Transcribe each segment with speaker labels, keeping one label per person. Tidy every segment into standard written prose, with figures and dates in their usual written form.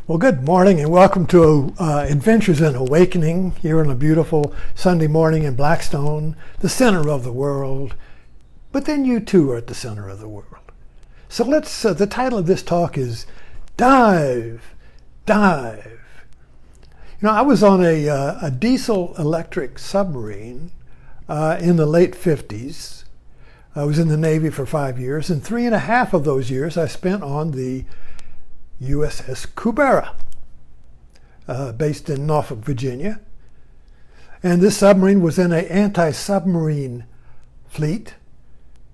Speaker 1: Well, good morning and welcome to Adventures in Awakening here on a beautiful Sunday morning in Blackstone, the center of the world. But then you too are at the center of the world. So the title of this talk is Dive, Dive. I was on a diesel electric submarine in the late 50s. I was in the Navy for 5 years, and 3.5 of those years I spent on the USS Cubera, based in Norfolk, Virginia. And this submarine was in an anti-submarine fleet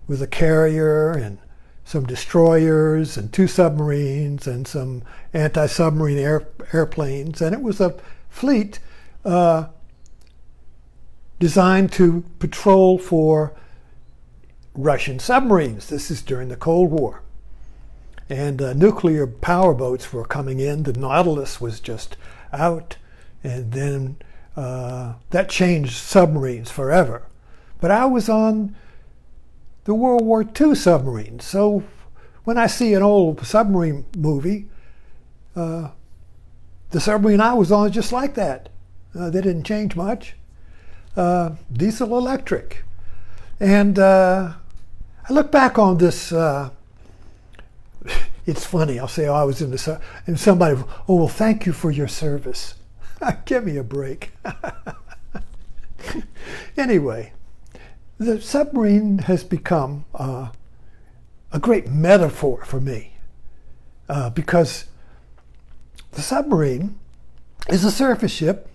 Speaker 1: with a carrier and some destroyers and 2 submarines and some anti-submarine airplanes. And it was a fleet designed to patrol for Russian submarines. This is during the Cold War. And nuclear power boats were coming in. The Nautilus was just out. And then that changed submarines forever. But I was on the World War II submarine. So when I see an old submarine movie, the submarine I was on is just like that. They didn't change much. Diesel electric. And I look back on this. It's funny. I'll say, I was in the and somebody, well, thank you for your service. Give me a break. Anyway, the submarine has become a great metaphor for me because the submarine is a surface ship,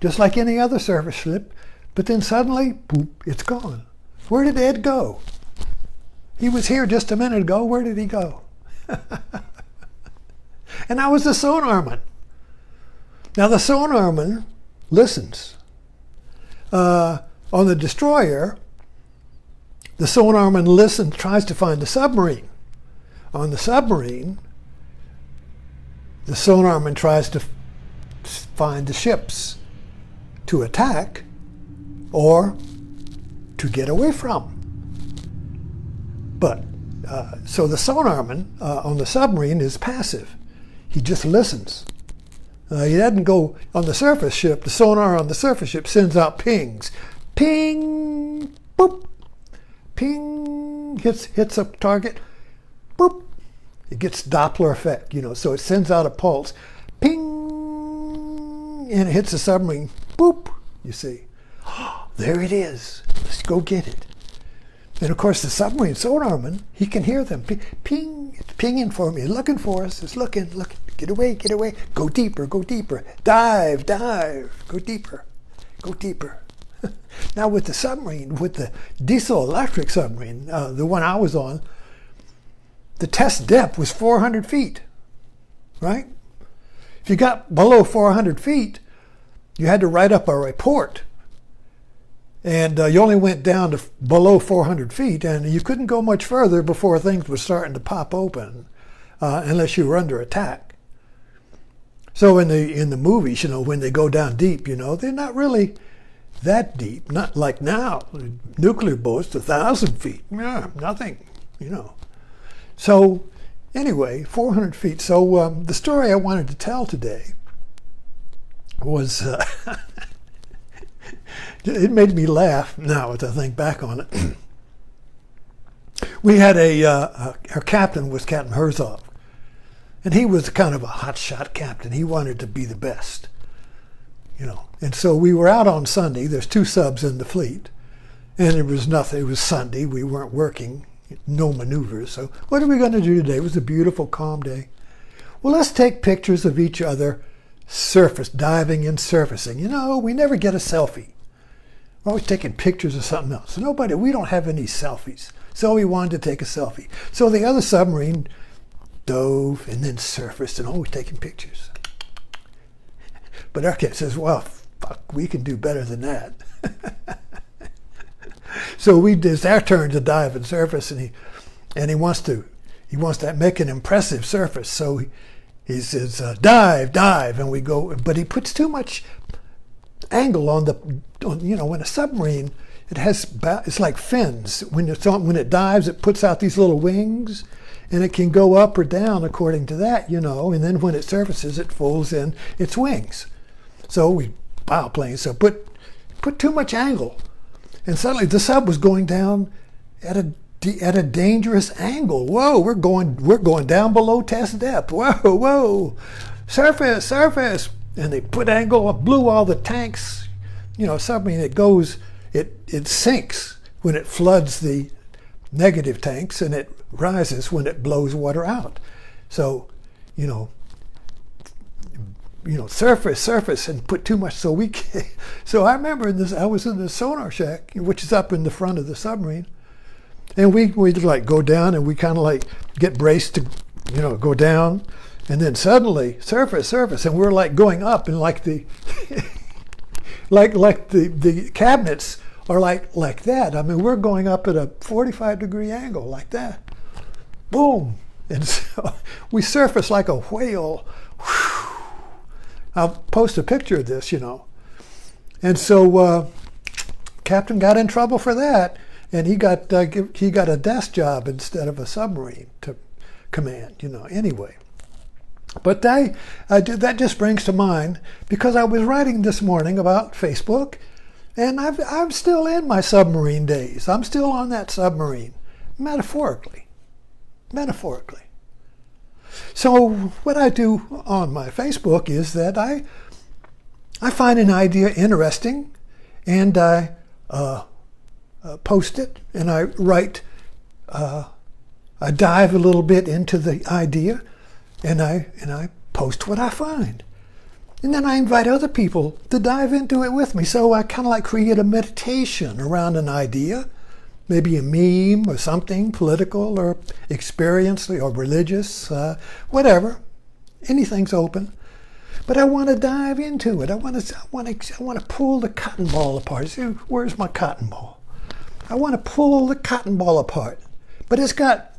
Speaker 1: just like any other surface ship, but then suddenly, boop, it's gone. Where did Ed go? He was here just a minute ago. Where did he go? And I was the sonarman. Now the sonarman listens. On the destroyer, the sonarman listens, tries to find the submarine. On the submarine, the sonarman tries to find the ships to attack or to get away from. But so the sonarman on the submarine is passive. He just listens. He doesn't go on the surface ship. The sonar on the surface ship sends out pings. Ping, boop, ping, hits a target, boop. It gets Doppler effect, so it sends out a pulse. Ping, and it hits the submarine, boop, you see. There it is. Let's go get it. And of course, the submarine sonarman, he can hear them. Ping, it's pinging for me, looking for us. It's looking. Get away, get away. Go deeper, go deeper. Dive, dive. Go deeper, go deeper. Now with the submarine, with the diesel electric submarine, the one I was on, the test depth was 400 feet, right? If you got below 400 feet, you had to write up a report. And you only went down to below 400 feet, and you couldn't go much further before things were starting to pop open, unless you were under attack. So in the movies, when they go down deep, they're not really that deep. Not like now, nuclear boats 1,000 feet, nothing, So anyway, 400 feet. So the story I wanted to tell today was. It made me laugh now as I think back on it. We had our captain was Captain Herzog, and he was kind of a hotshot captain. He wanted to be the best, And so we were out on Sunday. There's 2 subs in the fleet, and it was nothing. It was Sunday. We weren't working, no maneuvers. So what are we going to do today? It was a beautiful, calm day. Well, let's take pictures of each other diving and surfacing. We never get a selfie. We're always taking pictures of something else. We don't have any selfies. So we wanted to take a selfie. So the other submarine dove and then surfaced and always taking pictures. But our captain says, well, fuck, we can do better than that. So it's our turn to dive and surface, and he wants to make an impressive surface. So he says, dive, dive, and we go, but he puts too much angle on when a submarine, it's like fins. When it dives, it puts out these little wings, and it can go up or down according to that, you know, and then when it surfaces, it folds in its wings. So we biplanes, so put too much angle, and suddenly the sub was going down at a dangerous angle. Whoa, we're going down below test depth. Whoa, surface, and they put angle, blew all the tanks. You know, submarine, it sinks when it floods the negative tanks, and it rises when it blows water out. So, you know, surface, and put too much. So I remember I was in the sonar shack, which is up in the front of the submarine, and we like go down, and we kind of like get braced to, you know, go down, and then suddenly surface, and we're like going up, and like the like the cabinets are like that. I mean, we're going up at a 45-degree angle like that. Boom, and so we surface like a whale. Whew. I'll post a picture of this, you know. And so Captain got in trouble for that, and he got a desk job instead of a submarine to command, you know. Anyway, but that just brings to mind, because I was writing this morning about Facebook, and I'm still in my submarine days. I'm still on that submarine, metaphorically. So what I do on my Facebook is that I find an idea interesting, and I post it, and I write. I dive a little bit into the idea, and I post what I find, and then I invite other people to dive into it with me. So I kind of like create a meditation around an idea. Maybe a meme or something political or experience or religious, whatever. Anything's open, but I want to dive into it. I want to pull the cotton ball apart. See, where's my cotton ball? I want to pull the cotton ball apart, but it's got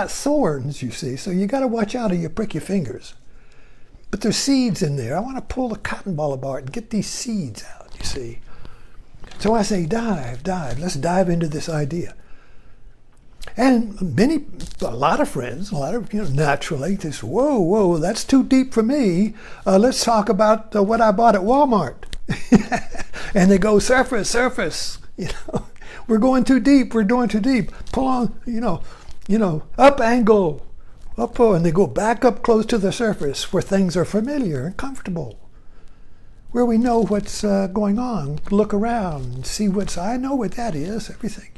Speaker 1: thorns, you see. So you got to watch out or you prick your fingers. But there's seeds in there. I want to pull the cotton ball apart and get these seeds out, you see. So I say, dive. Let's dive into this idea. And a lot of friends, naturally, they say, whoa, that's too deep for me. Let's talk about what I bought at Walmart. And they go, surface. We're going too deep. Pull on, up angle, up, and they go back up close to the surface where things are familiar and comfortable, where we know what's going on, look around and see I know what that is, everything,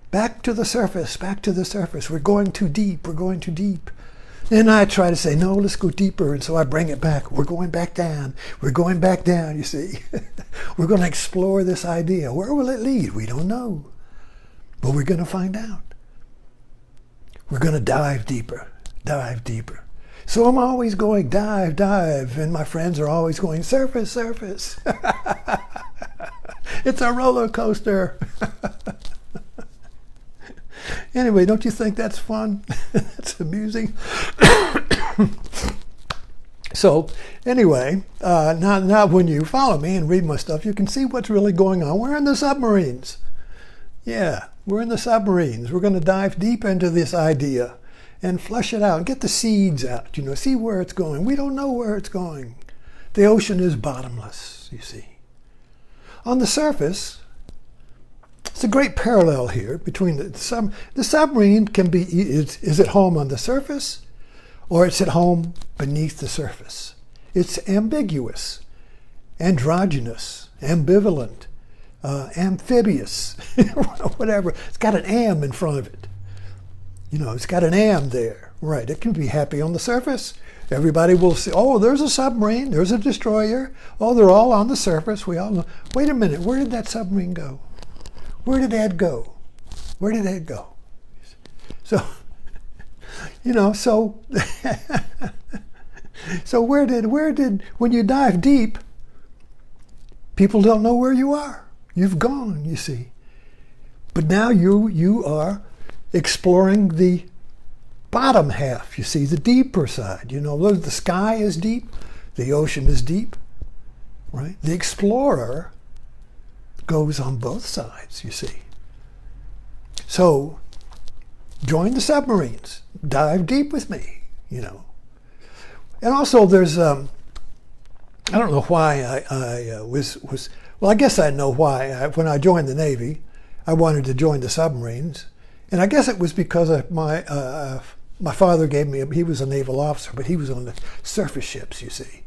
Speaker 1: Back to the surface. We're going too deep. And I try to say, no, let's go deeper. And so I bring it back. We're going back down, you see. We're going to explore this idea. Where will it lead? We don't know. But we're going to find out. We're going to dive deeper. So I'm always going dive, and my friends are always going surface. It's a roller coaster. Anyway, don't you think that's fun? That's amusing. So anyway, now when you follow me and read my stuff, you can see what's really going on. We're in the submarines. Yeah, we're in the submarines. We're going to dive deep into this idea and flush it out and get the seeds out, see where it's going. We don't know where it's going. The ocean is bottomless, you see. On the surface, it's a great parallel here between the submarine can be, is at home on the surface, or it's at home beneath the surface. It's ambiguous, androgynous, ambivalent, amphibious, whatever. It's got an am in front of it. It's got an am there. Right, it can be happy on the surface. Everybody will see, oh, there's a submarine, there's a destroyer. Oh, they're all on the surface. We all know. Wait a minute, where did that submarine go? Where did Ed go? So, so where did, when you dive deep, people don't know where you are. You've gone, you see. But now you are exploring the bottom half, you see, the deeper side. The sky is deep, the ocean is deep, right? The explorer goes on both sides, you see. So join the submarines. Dive deep with me, you know. And also there's, I don't know why I was, well, I guess I know why. When I joined the Navy, I wanted to join the submarines. And I guess it was because of my father gave me, he was a naval officer, but he was on the surface ships, you see.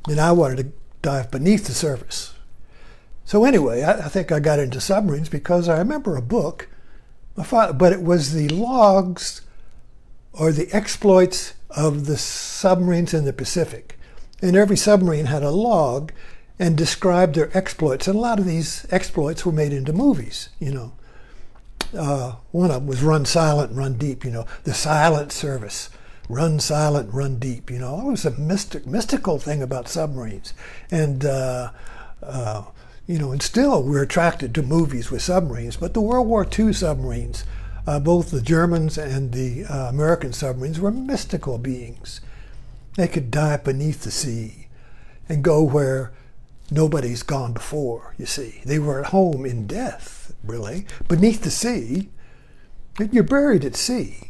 Speaker 1: And I wanted to dive beneath the surface. So anyway, I think I got into submarines because I remember a book, but it was the logs or the exploits of the submarines in the Pacific. And every submarine had a log and described their exploits. And a lot of these exploits were made into movies, you know. One of them was Run Silent, Run Deep, you know, the silent service. Run silent, run deep, you know. It was a mystical thing about submarines. And, you know, and still we're attracted to movies with submarines. But the World War II submarines, both the Germans and the American submarines, were mystical beings. They could dive beneath the sea and go where nobody's gone before, you see. They were at home in death, really. Beneath the sea, you're buried at sea.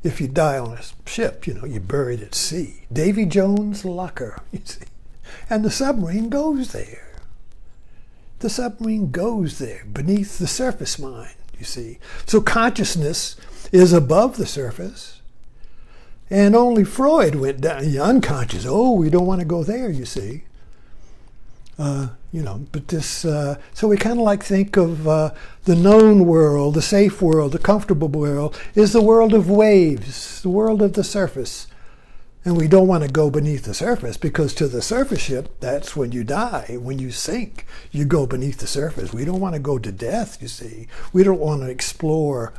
Speaker 1: If you die on a ship, you know, you're buried at sea. Davy Jones' locker, you see. And the submarine goes there. The submarine goes there, beneath the surface mine, you see. So consciousness is above the surface. And only Freud went down, the unconscious. Oh, we don't want to go there, you see. You know, but this, so we kind of like think of the known world, the safe world, the comfortable world, is the world of waves, the world of the surface. And we don't want to go beneath the surface because to the surface ship, that's when you die. When you sink, you go beneath the surface. We don't want to go to death, you see. We don't want to explore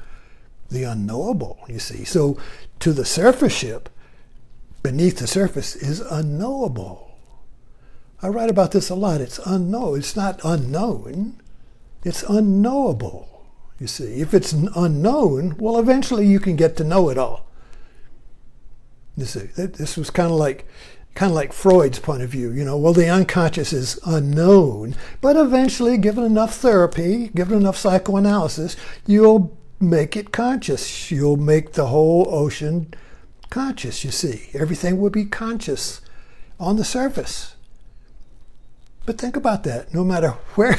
Speaker 1: the unknowable, you see. So to the surface ship, beneath the surface is unknowable. I write about this a lot. It's unknown. It's not unknown. It's unknowable, you see. If it's unknown, well, eventually you can get to know it all. You see, this was kind of like Freud's point of view. You know, well, the unconscious is unknown, but eventually, given enough therapy, given enough psychoanalysis, you'll make it conscious. You'll make the whole ocean conscious, you see. Everything will be conscious on the surface. But think about that. No matter where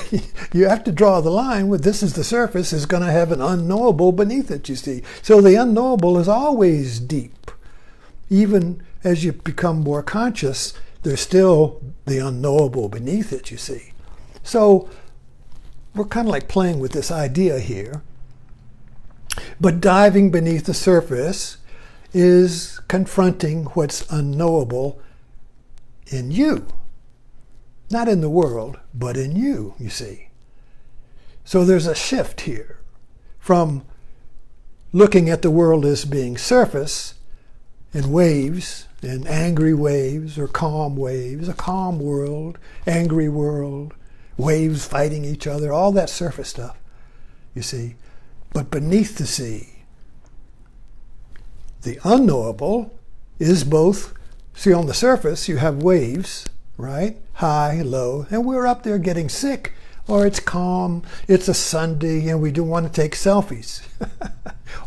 Speaker 1: you have to draw the line, where this is the surface, is going to have an unknowable beneath it, you see. So the unknowable is always deep. Even as you become more conscious, there's still the unknowable beneath it, you see. So we're kind of like playing with this idea here. But diving beneath the surface is confronting what's unknowable in you. Not in the world, but in you, you see. So there's a shift here from looking at the world as being surface and waves, and angry waves or calm waves, a calm world, angry world, waves fighting each other, all that surface stuff, you see. But beneath the sea, the unknowable is both, see, on the surface you have waves, right? High, low, and we're up there getting sick, or it's calm, it's a Sunday, and we do want to take selfies,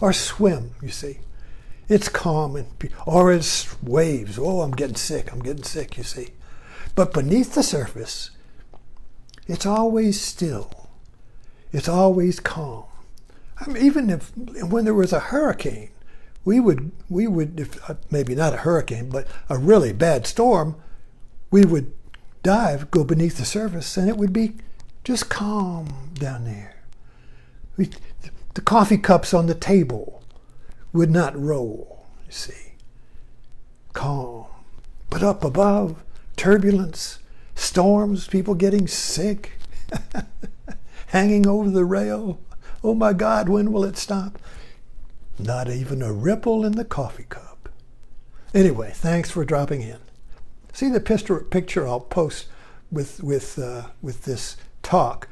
Speaker 1: or swim, you see. It's calm, or it's waves. Oh, I'm getting sick, you see. But beneath the surface, it's always still. It's always calm. I mean, even when there was a hurricane, we would, if maybe not a hurricane, but a really bad storm, we would dive, go beneath the surface, and it would be just calm down there. The coffee cups on the table would not roll, you see. Calm. But up above, turbulence, storms, people getting sick, hanging over the rail. Oh my God, when will it stop? Not even a ripple in the coffee cup. Anyway, thanks for dropping in. See the picture I'll post with this talk,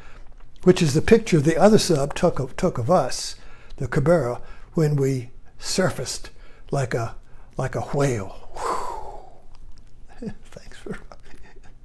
Speaker 1: which is the picture the other sub took of us, the Cubera, when we surfaced like a whale.